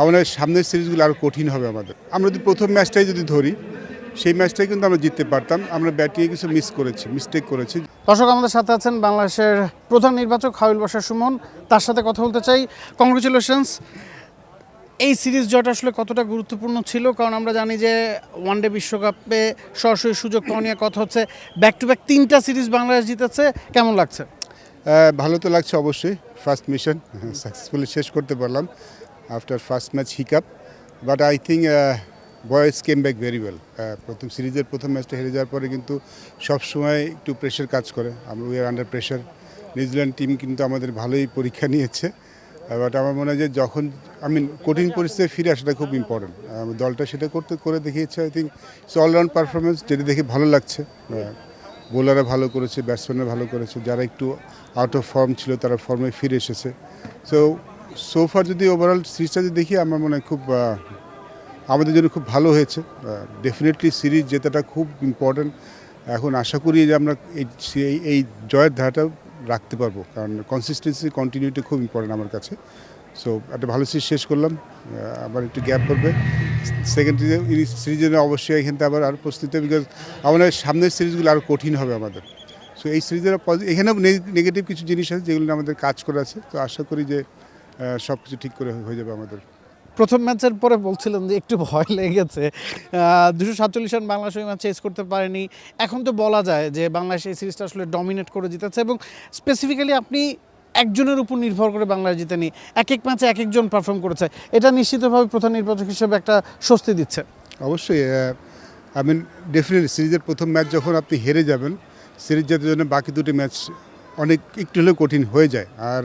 আমাদের সামনের সিরিজগুলো আরও কঠিন হবে আমাদের। আমরা যদি প্রথম ম্যাচটাই যদি ধরি, সেই ম্যাচটাই কিন্তু আমরা জিততে পারতাম। আমরা ব্যাটিংয়ে কিছু মিস্টেক করেছি। দর্শক, আমাদের সাথে আছেন বাংলাদেশের প্রধান নির্বাচক হাবিবুল বাশার সুমন। তার সাথে কথা বলতে চাই। কংগ্রেচুলেশনস। এই সিরিজ জয়টা আসলে কতটা গুরুত্বপূর্ণ ছিল? কারণ আমরা জানি যে ওয়ানডে বিশ্বকাপে সরাসরি সুযোগ পাওয়া নিয়ে কথা হচ্ছে। ব্যাক টু ব্যাক 3টা সিরিজ বাংলাদেশ জিতেছে, কেমন লাগছে? ভালো তো লাগছে অবশ্যই। ফার্স্ট মিশন সাকসেসফুলি শেষ করতে পারলাম after first match hiccup. But I think boys came back very well. সিরিজের প্রথম ম্যাচটা হেরে যাওয়ার পরে কিন্তু সবসময় একটু প্রেশার কাজ করে। আমরা we are under pressure. New Zealand team কিন্তু আমাদের ভালোই পরীক্ষা নিয়েছে। বাট আমার মনে হয় যে যখন কঠিন পরিস্থিতিতে ফিরে আসাটা খুব ইম্পর্টেন্ট। দলটা সেটা করে দেখিয়েছে। I think it's all round performance, যেটা দেখে ভালো লাগছে। বোলাররা ভালো করেছে, ব্যাটসম্যানরা ভালো করেছে, যারা একটু আউট অফ ফর্ম ছিল তারা ফর্মে ফিরে এসেছে। সো ফার যদি ওভারঅল সিরিজটা যদি দেখি, আমার মনে হয় খুব আমাদের জন্য খুব ভালো হয়েছে। ডেফিনেটলি সিরিজ জেতাটা খুব ইম্পর্ট্যান্ট। এখন আশা করি যে আমরা এই জয়ের ধারাটা রাখতে পারবো, কারণ কন্টিনিউটি খুব ইম্পর্ট্যান্ট আমার কাছে। সো একটা ভালো সিরিজ শেষ করলাম, আবার একটু গ্যাপ পড়বে সেকেন্ড সিরিজের অবশ্যই এখানতে আবার আরও প্রস্তুতি, বিকজ আমাদের সামনের সিরিজগুলো আরও কঠিন হবে আমাদের। সো এই সিরিজের এখানেও নেগেটিভ কিছু জিনিস আছে যেগুলো আমাদের কাজ করে আছে। তো আশা করি যে সব কিছু ঠিক করে হয়ে যাবে আমাদের। প্রথম ম্যাচের পরে বলছিলেন যে একটু ভয় লেগেছে, 247 রান বাংলাদেশ ওই ম্যাচ চেস করতে পারেনি। এখন তো বলা যায় যে বাংলাদেশ এই সিরিজটা আসলে ডমিনেট করে জিতেছে, এবং স্পেসিফিক্যালি আপনি একজনের উপর নির্ভর করে বাংলাদেশ জিতেনি, এক এক ম্যাচে এক একজন পারফর্ম করেছে। এটা নিশ্চিতভাবে প্রধান নির্বাচক হিসেবে একটা স্বস্তি দিচ্ছে। অবশ্যই ডেফিনেটলি সিরিজের প্রথম ম্যাচ যখন আপনি হেরে যাবেন, সিরিজ জেতার জন্য বাকি দুটি ম্যাচ অনেক একটু হলেও কঠিন হয়ে যায়। আর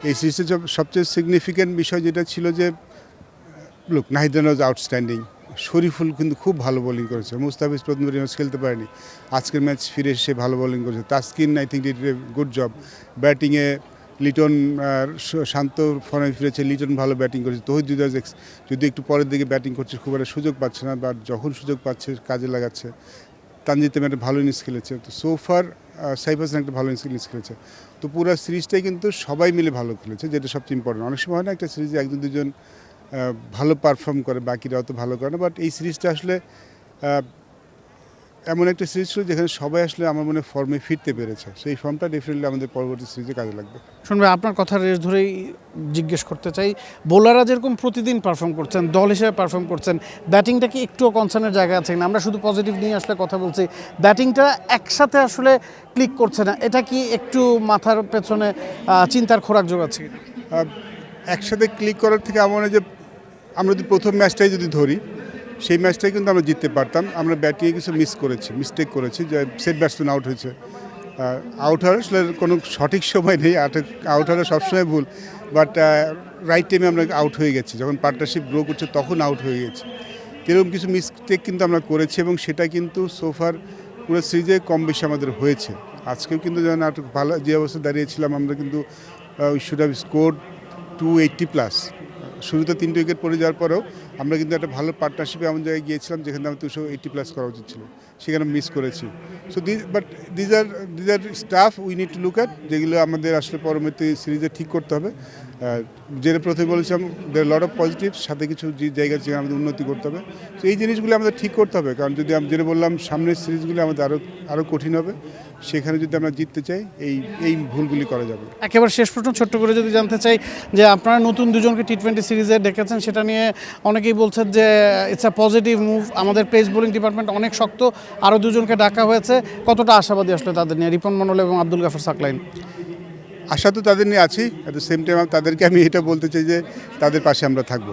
এই সিরিজের সবচেয়ে সিগনিফিক্যান্ট বিষয় যেটা ছিল যে নাহিদ রানা ওয়াজ আউটস্ট্যান্ডিং। শরীফুল কিন্তু খুব ভালো বোলিং করেছে। মুস্তাফিজ প্রথম ম্যাচ খেলতে পারেনি, আজকের ম্যাচ ফিরে এসে ভালো বোলিং করেছে। Taskin I think did a good job. ব্যাটিংয়ে লিটন শান্ত ফর্মে ফিরেছে, লিটন ভালো ব্যাটিং করেছে। তৌহিদ যদি একটু পরের দিকে ব্যাটিং করছে, খুব একটা সুযোগ পাচ্ছে না, বা যখন সুযোগ পাচ্ছে কাজে লাগাচ্ছে। তানজিদ তামিম একটা ভালো ইনিংস খেলেছে। তো সোফার সাইফ হাসান একটা ভালো ইনিংস খেলেছে। তো পুরো সিরিজটাই কিন্তু সবাই মিলে ভালো খেলেছে, যেটা সবচেয়ে ইম্পর্টেন্ট। অনেক সময় হয় না একটা সিরিজে একজন দুজন ভালো পারফর্ম করে, বাকিরা অত ভালো করে না। বাট এই সিরিজটা আসলে এমন একটা সিরিজ ছিল যেখানে সবাই আসলে আমার মনে ফর্মে ফিরতে পেরেছে। সেই ফর্মটা ডেফিনেটলি আমাদের পরবর্তী সিরিজে কাজে লাগবে। শুনবে, আপনার কথা রেস ধরেই জিজ্ঞেস করতে চাই, বোলাররা যেরকম প্রতিদিন পারফর্ম করছেন, দল হিসেবে পারফর্ম করছেন, ব্যাটিংটা কি একটুও কনসার্নের জায়গা আছে না? আমরা শুধু পজিটিভ নিয়ে আসলে কথা বলছি, ব্যাটিংটা একসাথে আসলে ক্লিক করছে না। এটা কি একটু মাথার পেছনে চিন্তার খোরাক যোগাচ্ছে? একসাথে ক্লিক করার থেকে আমার মনে হয় যে আমরা যদি প্রথম ম্যাচটাই যদি ধরি, সেই ম্যাচটাই কিন্তু আমরা জিততে পারতাম। আমরা ব্যাটিংয়ে কিছু মিস্টেক করেছি, যে সেট ব্যাটসম্যান আউট হয়েছে। আউট হওয়ার আসলে কোনো সঠিক সময় নেই, আউট হওয়ার সবসময় ভুল। বাট রাইট টাইমে আমরা আউট হয়ে গেছি, যখন পার্টনারশিপ গ্রো করছে তখন আউট হয়ে গেছি। এরকম কিছু মিস্টেক কিন্তু আমরা করেছি, এবং সেটা কিন্তু সোফার পুরো সিরিজে কম বেশি আমাদের হয়েছে। আজকেও কিন্তু যখন ভালো যে অবস্থা দাঁড়িয়েছিলাম, আমরা কিন্তু উই শুড হ্যাভ স্কোর 280+। শুরুতে 3 উইকেট পড়ে যাওয়ার পরেও আমরা কিন্তু একটা ভালো পার্টনারশিপে এমন জায়গায় গিয়েছিলাম যেখানে আমরা 280+ করা উচিত ছিল, সেখানে মিস করেছি। So these are staff we need to look at, যেগুলো আমাদের আসলে পরবর্তী সিরিজে ঠিক করতে হবে। যেটা প্রথমে বলেছিলাম, দের লট অফ পজিটিভস, সাথে কিছু জায়গা যেখানে আমাদের উন্নতি করতে হবে। তো এই জিনিসগুলো আমাদের ঠিক করতে হবে, কারণ যদি আমি যেটা বললাম, সামনের সিরিজগুলো আমাদের আরও কঠিন হবে। সেখানে যদি আমরা জিততে চাই, এই ভুলগুলি করা যাবে। একেবারে শেষ প্রশ্ন ছোট্ট করে যদি জানতে চাই, যে আপনারা নতুন দুজনকে টি20 সিরিজে ডেকেছেন, সেটা নিয়ে অনেকেই বলছেন যে ইটস আ পজিটিভ মুভ। আমাদের পেস বোলিং ডিপার্টমেন্ট অনেক শক্ত, আরও দুজনকে ডাকা হয়েছে। কতটা আশাবাদী আসলে তাদের নিয়ে, রিপন মন্ডল এবং আব্দুল গাফর সাকলাইন? আশা তো তাদের নিয়ে আছি। অ্যাট দ্য সেম টাইম তাদেরকে আমি এটা বলতে চাই যে তাদের পাশে আমরা থাকবো।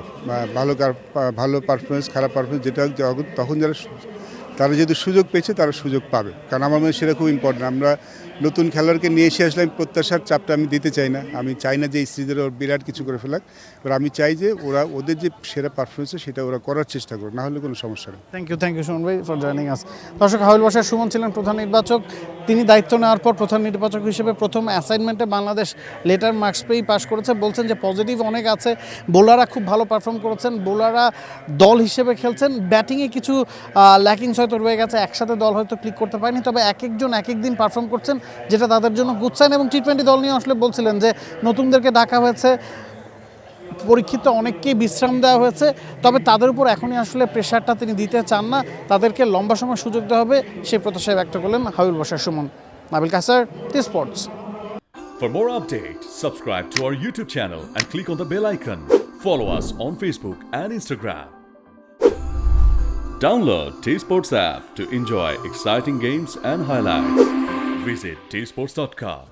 ভালো পারফরমেন্স, খারাপ পারফরমেন্স, যেটা তখন তারা যেহেতু সুযোগ পেয়েছে, তারা সুযোগ পাবে। কারণ আমার মনে সেটা খুব ইম্পর্টেন্ট। আমরা নতুন খেলোয়াড়কে নিয়ে এসে আসলে আমি প্রত্যাশার চাপটা আমি দিতে চাই না। আমি চাই না যে এই সিরিজের ওর বিরাট কিছু করে ফেলাক, এবার আমি চাই যে ওদের যে সেরা পারফরমেন্স সেটা ওরা করার চেষ্টা করে, না হলে কোনো সমস্যা নেই। থ্যাংক ইউ সুমন ভাই ফর জয়নিং আস। দর্শক, হাবিবুল বাশার সুমন ছিলেন প্রধান নির্বাচক। তিনি দায়িত্ব নেওয়ার পর প্রধান নির্বাচক হিসেবে প্রথম অ্যাসাইনমেন্টে বাংলাদেশ লেটার মার্কস পেয়েই পাশ করেছে। বলছেন যে পজিটিভ অনেক আছে, বোলাররা খুব ভালো পারফর্ম করেছেন, বোলাররা দল হিসেবে খেলছেন, ব্যাটিংয়ে কিছু ল্যাকিংস হয়তো রয়ে গেছে, একসাথে দল হয়তো ক্লিক করতে পারেনি, তবে এক একজন এক এক দিন পারফর্ম করছেন, যেটা তাদের জন্য গুড সাইন। এবং টি20 দল নিয়ে আসলে বলছিলেন যে নতুনদেরকে ডাকা হয়েছে, পরীক্ষিত অনেককেই বিশ্রাম দেওয়া হয়েছে, তবে তাদের উপর এখনই আসলে প্রেশারটা তিনি দিতে চান না, তাদেরকে লম্বা সময় সুযোগ দেওয়া হবে সেই প্রত্যাশা ব্যক্ত করলেন Habibul Bashar Suman. Nabil কাসার, T Sports. For more updates, subscribe to our YouTube channel and click on the bell icon. Follow us on Facebook and Instagram. Download T-Sports app to enjoy exciting games and highlights. Visit tsports.com.